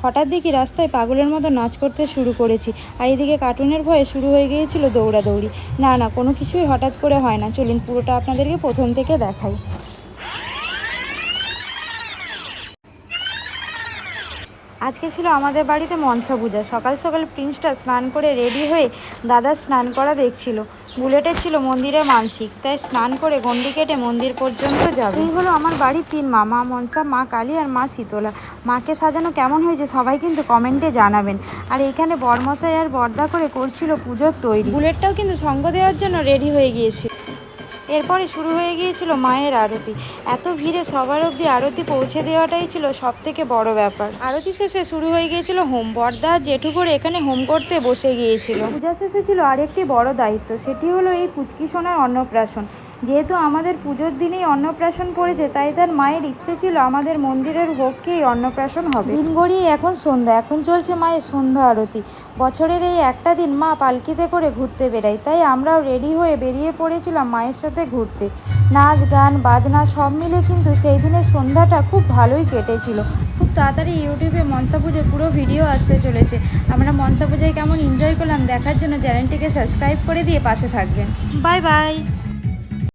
হঠাৎ দেখি রাস্তায় পাগলের মতো নাচ করতে শুরু করেছি, আর এদিকে কার্টুনের ভয়ে শুরু হয়ে গিয়েছিল দৌড়াদৌড়ি। না কোনো কিছুই হঠাৎ করে হয় না, চলুন পুরোটা আপনাদেরকে প্রথম থেকে দেখাই। আজকে ছিল আমাদের বাড়িতে মনসা পূজা। সকাল সকাল প্রিন্সটা স্নান করে রেডি হয়ে দাদা স্নান করা দেখছিল। বুলেটের ছিল মন্দিরে মানসিক, তাই স্নান করে গন্ডি কেটে মন্দির পর্যন্ত যাবে। এই হলো আমার বাড়ির 3 মা, মা মনসা, মা কালী আর মা শীতলা। মাকে সাজানো কেমন হয়েছে সবাই কিন্তু কমেন্টে জানাবেন। আর এখানে বরমশাই আর বর্দা করে করছিল পুজোর তৈরি। বুলেটটাও কিন্তু সঙ্গ দেওয়ার জন্য রেডি হয়ে গিয়েছিল। এরপরে শুরু হয়ে গিয়েছিল মায়ের আরতি। এত ভিড়ে সবার অবধি আরতি পৌঁছে দেওয়াটাই ছিল সব থেকে বড় ব্যাপার। আরতি শেষে শুরু হয়ে গিয়েছিল হোম। বর্দা জেঠু করে এখানে হোম করতে বসে গিয়েছিল। পূজা শেষে ছিল আরেকটি বড় দায়িত্ব, সেটি হলো এই পুচকি সোনার অন্নপ্রাশন। যেহেতু আমাদের পুজোর দিনেই অন্নপ্রাশন পড়েছে, তাই তার মায়ের ইচ্ছে ছিল আমাদের মন্দিরের ভোগকেই অন্নপ্রাশন হবে। দিন গড়িয়ে এখন সন্ধ্যা, এখন চলছে মায়ের সন্ধ্যা আরতি। বছরের এই একটা দিন মা পালকিতে করে ঘুরতে বেড়ায়, তাই আমরাও রেডি হয়ে বেরিয়ে পড়েছিলাম মায়ের সাথে ঘুরতে। নাচ গান বাজনা সব মিলে কিন্তু সেই দিনের সন্ধ্যাটা খুব ভালোই কেটেছিল। খুব তাড়াতাড়ি ইউটিউবে মনসা পুজোর পুরো ভিডিও আসতে চলেছে। আমরা মনসা পুজোয় কেমন এনজয় করলাম দেখার জন্য চ্যানেলটিকে সাবস্ক্রাইব করে দিয়ে পাশে থাকবেন। Bye bye.